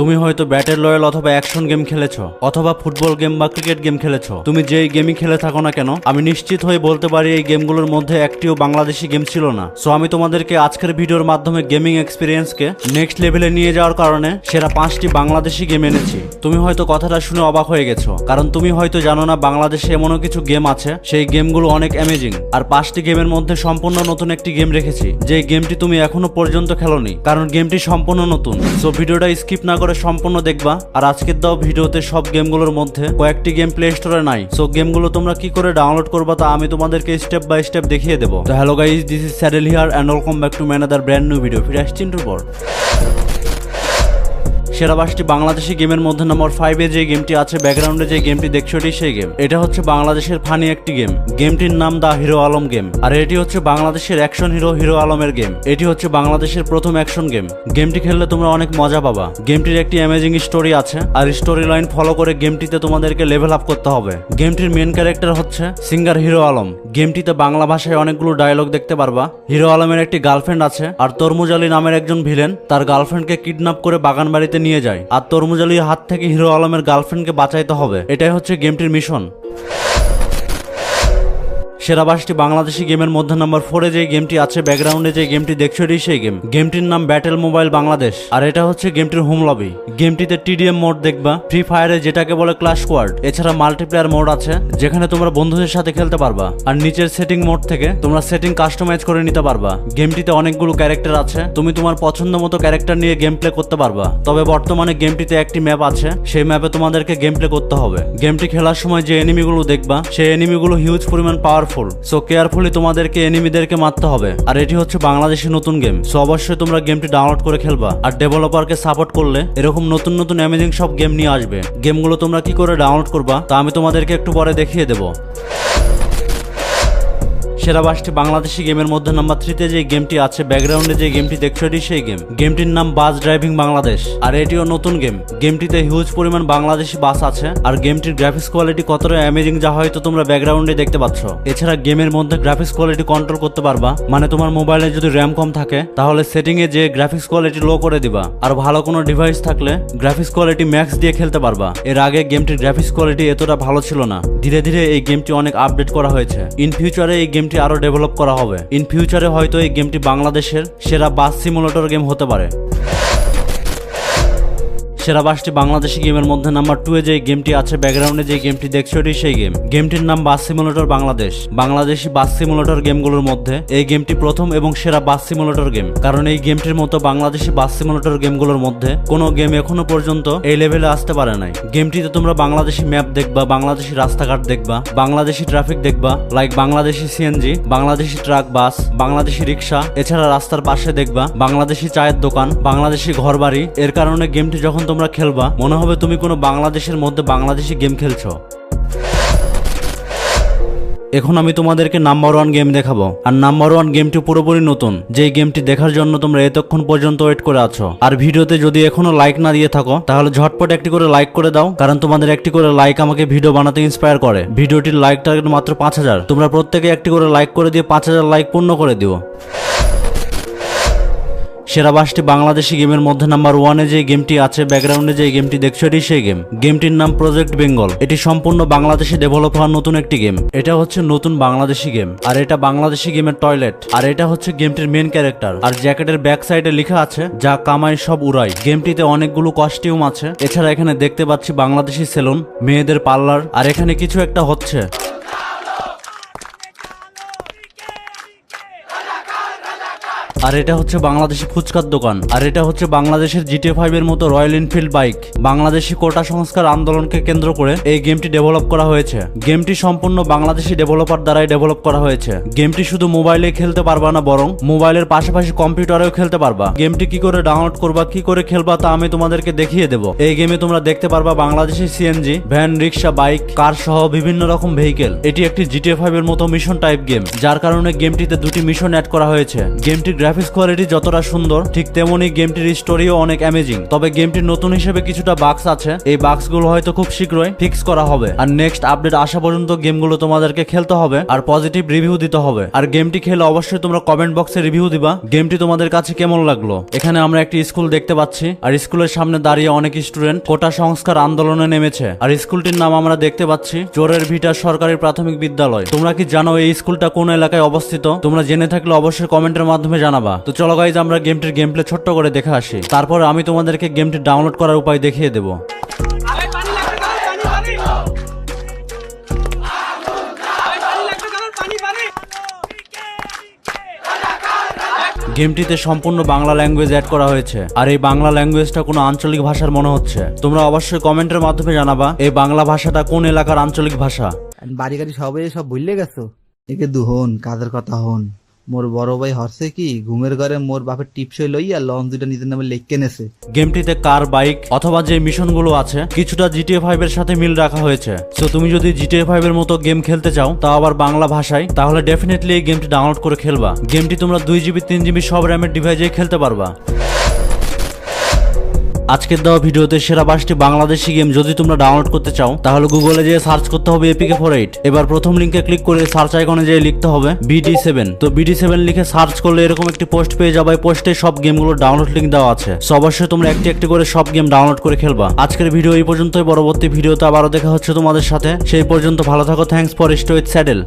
তুমি হয়তো battle royal অথবা অ্যাকশন গেম খেলেছো, অথবা ফুটবল গেম বা ক্রিকেট গেম খেলেছো। তুমি যেই গেমই খেলে থাকো না কেন, আমি নিশ্চিত হয়ে বলতে পারি এই গেমগুলোর মধ্যে একটিও বাংলাদেশি গেম ছিল না। সো আমি তোমাদেরকে আজকের ভিডিওর মাধ্যমে গেমিং এক্সপিরিয়েন্সকে নেক্সট লেভেলে নিয়ে যাওয়ার কারণে সেরা 5টি বাংলাদেশি গেম এনেছি। তুমি হয়তো কথাটা শুনে অবাক হয়ে গেছো, কারণ তুমি হয়তো জানো না বাংলাদেশে এমনও কিছু গেম আছে সেই গেমগুলো অনেক অ্যামেজিং। আর 5টি গেমের মধ্যে সম্পূর্ণ নতুন একটি গেম রেখেছি, যে গেমটি তুমি এখনো পর্যন্ত খেলোনি, কারণ গেমটি সম্পূর্ণ নতুন। সো ভিডিওটা স্কিপ না করে সম্পূর্ণ দেখবা। আর আজকের দাও ভিডিওতে সব গেমগুলোর মধ্যে কয়েকটি গেম প্লে স্টোরে নাই। সো গেমগুলো তোমরা কি করে ডাউনলোড করবা তা আমি তোমাদেরকে স্টেপ বাই স্টেপ দেখিয়ে দেবো। তো hello guys, this is Saddle here and welcome back to another brand new video. ফিরে আসছি ইন্ট্রোর পর। সেরা 5টি বাংলাদেশি গেমের মধ্যে নম্বর 5-এ যে গেমটি আছে, ব্যাকগ্রাউন্ডে যে গেমটি দেখছো এটি সেই গেম। এটা হচ্ছে বাংলাদেশের ফানি একটি গেম। গেমটির নাম দা হিরো আলম গেম। আর এটি হচ্ছে বাংলাদেশের অ্যাকশন হিরো হিরো আলমের গেম। এটি হচ্ছে বাংলাদেশের প্রথম অ্যাকশন গেম। গেমটি খেললে তোমরা অনেক মজা পাবা। গেমটির একটি অ্যামেজিং স্টোরি আছে, আর স্টোরি লাইন ফলো করে গেমটিতে তোমাদেরকে লেভেল আপ করতে হবে। গেমটির মেন ক্যারেক্টার হচ্ছে সিঙ্গার হিরো আলম। গেমটিতে বাংলা ভাষায় অনেকগুলো ডায়লগ দেখতে পারবা। হিরো আলমের একটি গার্লফ্রেন্ড আছে, আর তরমুজ আলী নামের একজন ভিলেন তার গার্লফ্রেন্ডকে কিডন্যাপ করে বাগান বাড়িতে নিয়ে যায়, আর তরমুজ আলীর হাত থেকে হিরো আলমের গার্লফ্রেন্ডকে বাঁচাইতে হবে। এটাই হচ্ছে গেমটির মিশন। সেরা 5টি বাংলাদেশি গেমের মধ্যে নম্বর 4-এ যে গেমটি আছে, ব্যাকগ্রাউন্ডে যে গেমটি দেখছো এটি সেই গেম। গেমটির নাম ব্যাটেল মোবাইল বাংলাদেশ, আর এটা হচ্ছে গেমটির হোম লবি। গেমটিতে টিডিএম মোড দেখবা, ফ্রি ফায়ারে যেটাকে বলে ক্লাশ স্কোয়াড। এছাড়া মাল্টিপ্লেয়ার মোড আছে, যেখানে তোমরা বন্ধুদের সাথে খেলতে পারবা। আর নিচের সেটিং মোড থেকে তোমরা সেটিং কাস্টমাইজ করে নিতে পারবা। গেমটিতে অনেকগুলো ক্যারেক্টার আছে, তুমি তোমার পছন্দ মতো ক্যারেক্টার নিয়ে গেম প্লে করতে পারবা। তবে বর্তমানে গেমটিতে একটি ম্যাপ আছে, সেই ম্যাপে তোমাদেরকে গেম প্লে করতে হবে। গেমটি খেলার সময় যে এনিমিগুলো দেখবা, সেই এনিমিগুলো হিউজ পরিমাণ পাওয়ারফুল। সো কেয়ারফুলি তোমাদেরকে এনিমিদেরকে মারতে হবে। আর এটি হচ্ছে বাংলাদেশি নতুন গেম। সো অবশ্যই তোমরা গেমটি ডাউনলোড করে খেলবা। আর ডেভেলপারকে সাপোর্ট করলে এরকম নতুন নতুন অ্যামেজিং সব গেম নিয়ে আসবে। গেমগুলো তোমরা কি করে ডাউনলোড করবা তা আমি তোমাদেরকে একটু পরে দেখিয়ে দেবো। সেরা 5টি বাংলাদেশি গেমের মধ্যে নাম্বার 3-তে যে গেমটি আছে, ব্যাকগ্রাউন্ডে যে গেমটি দেখছো এটি সেই গেম। গেমটির নাম বাস ড্রাইভিং বাংলাদেশ, আর এটিও নতুন গেম। গেমটিতে হিউজ পরিমাণ বাংলাদেশি বাস আছে, আর গেমটির গ্রাফিক্স কোয়ালিটি কতটা অ্যামেজিং যা হয়তো তোমরা ব্যাকগ্রাউন্ডে দেখতে পাচ্ছ। এছাড়া গেমের মধ্যে গ্রাফিক্স কোয়ালিটি কন্ট্রোল করতে পারবা, মানে তোমার মোবাইলে যদি র্যাম কম থাকে তাহলে সেটিং এ যে গ্রাফিক্স কোয়ালিটি লো করে দিবা। আর ভালো কোনো ডিভাইস থাকলে গ্রাফিক্স কোয়ালিটি ম্যাক্স দিয়ে খেলতে পারবা। এর আগে গেমটির গ্রাফিক্স কোয়ালিটি এতটা ভালো ছিল না। ধীরে ধীরে এই গেমটি অনেক আপডেট করা হয়েছে। ইন ফিউচারে এই গেমটি আরো ডেভেলপ করা হবে। ইন ফিউচারে হয়তো এই গেমটি বাংলাদেশের সেরা বাস সিমুলেটর গেম হতে পারে। সেরা 5টি বাংলাদেশি গেমের মধ্যে নাম্বার 2-এ যে গেমটি আছে, ব্যাকগ্রাউন্ডে যে গেমটি দেখছো এটি সেই গেম। গেমটির নাম bus simulator Bangladesh. Bangladeshi bus simulator গেমগুলোর মধ্যে এই গেমটি প্রথম এবং সেরা বাস সিমুলেটর গেম, কারণ এই গেমটির মতো বাংলাদেশি বাস সিমুলেটর গেমগুলোর মধ্যে কোনো গেম এখনো পর্যন্ত এই লেভেলে আসতে পারে নাই। গেমটিতে তোমরা বাংলাদেশি ম্যাপ দেখবা, বাংলাদেশি রাস্তাঘাট দেখবা, বাংলাদেশি ট্রাফিক দেখবা, like Bangladeshi CNG, Bangladeshi truck bus, Bangladeshi রিক্সা। এছাড়া রাস্তার পাশে দেখবা বাংলাদেশি চায়ের দোকান, বাংলাদেশি ঘরবাড়ি। এর কারণে গেমটি যখন তোমরা খেলবা মনে হবে তুমি কোনো বাংলাদেশের মধ্যে বাংলাদেশি গেম খেলছো। এখন আমি তোমাদেরকে নাম্বার 1 গেম দেখাবো। আর নাম্বার 1 গেমটি পুরোপুরি নতুন, যেই গেমটি দেখার জন্য তোমরা এতক্ষণ পর্যন্ত ওয়েট করে আছো। আর ভিডিওতে যদি এখনো লাইক না দিয়ে থাকো তাহলে ঝটপট একটি করে লাইক করে দাও, কারণ তোমাদের একটি করে লাইক আমাকে ভিডিও বানাতে ইন্সপায়ার করে। ভিডিওটির লাইক টার্গেট মাত্র 5000। তোমরা প্রত্যেকে একটি করে লাইক করে দিয়ে 5000 লাইক পূর্ণ করে দিও। সেরা 5টি বাংলাদেশি গেমের মধ্যে নাম্বার 1-এ যে গেমটি আছে, ব্যাকগ্রাউন্ডে যে গেমটি দেখছো এটি সেই গেম। গেমটির নাম প্রজেক্ট বেঙ্গল। এটি সম্পূর্ণ বাংলাদেশে ডেভেলপ হওয়া নতুন একটি গেম। এটা হচ্ছে নতুন বাংলাদেশি গেম, আর এটা বাংলাদেশি গেমের টয়লেট। আর এটা হচ্ছে গেমটির মেন ক্যারেক্টার। আর জ্যাকেটের ব্যাক সাইডে লেখা আছে যা কামাই সব উড়াই। গেমটিতে অনেকগুলো কস্টিউম আছে। এছাড়া এখানে দেখতে পাচ্ছি বাংলাদেশি সেলুন, মেয়েদের পার্লার, আর এখানে কিছু একটা হচ্ছে। আর এটা হচ্ছে বাংলাদেশি ফুচকার দোকান। আর এটা হচ্ছে বাংলাদেশের GTA 5 এর মতো রয়্যাল এনফিল্ড বাইক। বাংলাদেশি কোটা সংস্কার আন্দোলনকে কেন্দ্র করে এই গেমটি ডেভেলপ করা হয়েছে। গেমটি সম্পূর্ণ বাংলাদেশি ডেভেলপার দ্বারাই ডেভেলপ করা হয়েছে। গেমটি শুধু মোবাইলে খেলতে পারবা না, বরং মোবাইলের পাশাপাশি কম্পিউটারেও খেলতে পারবা। গেমটি কি করে ডাউনলোড করবা, কি করে খেলবা তা আমি তোমাদেরকে দেখিয়ে দেবো। এই গেমে তোমরা দেখতে পারবা বাংলাদেশি সিএনজি, ভ্যান, রিক্সা, বাইক, কার সহ বিভিন্ন রকম ভেহিকেল। এটি একটি GTA 5 এর মতো মিশন টাইপ গেম, যার কারণে গেমটিতে 2টি মিশন অ্যাড করা হয়েছে। গেমটি গ্রাফিক্স কোয়ালিটি যতটা সুন্দর ঠিক তেমনি গেমটির স্টোরিও অনেক অ্যামেজিং। তবে গেমটির নতুন হিসেবে কিছুটা বাগস আছে, এই বাগসগুলো হয়তো খুব শীঘ্রই ফিক্স করা হবে। আর নেক্সট আপডেট আসা পর্যন্ত গেমগুলো তোমাদেরকে খেলতে হবে আর পজিটিভ রিভিউ দিতে হবে। আর গেমটি খেলে অবশ্যই তোমরা কমেন্ট বক্সে রিভিউ দিবা গেমটি তোমাদের কাছে কেমন লাগলো। এখানে আমরা একটি স্কুল দেখতে পাচ্ছি আর স্কুলের সামনে দাঁড়িয়ে অনেক স্টুডেন্ট কোটা সংস্কার আন্দোলনে নেমেছে। আর স্কুলটির নাম আমরা দেখতে পাচ্ছি চোরের ভিটা সরকারি প্রাথমিক বিদ্যালয়। তোমরা কি জানো এই স্কুলটা কোন এলাকায় অবস্থিত? তোমরা জেনে থাকলে অবশ্যই কমেন্টের মাধ্যমে জানাবা। তো চলো গাইজ আমরা গেমটির গেম প্লে ছোট্ট করে দেখে আসি, তারপর আমি তোমাদেরকে গেমটি ডাউনলোড করার উপায় দেখিয়ে দেবো। গেমটিতে সম্পূর্ণ বাংলা ল্যাঙ্গুয়েজ অ্যাড করা হয়েছে আর এই বাংলা ল্যাঙ্গুয়েজটা কোনো আঞ্চলিক ভাষার মনে হচ্ছে। তোমরা অবশ্যই কমেন্টের মাধ্যমে জানাবা এই বাংলা ভাষাটা কোন এলাকার আঞ্চলিক ভাষা। বাড়ি গাড়ি সব ভুললে গেছো? একে দুহন কাজের কথা হন। মোর বড় ভাই হরছে কি ঘুমের ঘরে মোর বাপের টিপসই লইয়া লং দুইটা নিজের নামে লিখে নেছে। গেমটিতে কার, বাইক অথবা যে মিশনগুলো আছে কিছুটা GTA 5 এর সাথে মিল রাখা হয়েছে। সো তুমি যদি GTA 5 এর মতো গেম খেলতে চাও তাও আবার বাংলা ভাষায়, তাহলে ডেফিনেটলি এই গেমটি ডাউনলোড করে খেলবা। গেমটি তোমরা 2GB 3GB সব র্যামের ডিভাইসেই খেলতে পারবা। আজকের দেওয়া ভিডিওতে সেরা 5টি বাংলাদেশি গেম যদি তোমরা ডাউনলোড করতে চাও তাহলে গুগলে যেয়ে সার্চ করতে হবে APK48। এবার প্রথম লিংকে ক্লিক করে সার্চ আইকনে যেয়ে লিখতে হবে BD7। তো BD7 লিখে সার্চ করলে এরকম একটি পোস্ট পেয়ে যাবে। পোস্টে সব গেমগুলোর ডাউনলোড লিংক দেওয়া আছে। সো অবশ্যই তোমরা একটি একটি করে সব গেম ডাউনলোড করে খেলবা। আজকের ভিডিও এই পর্যন্তই, পরবর্তী ভিডিওতে আবারও দেখা হচ্ছে তোমাদের সাথে। সেই পর্যন্ত ভালো থাকো। Thanks for stay with saddle.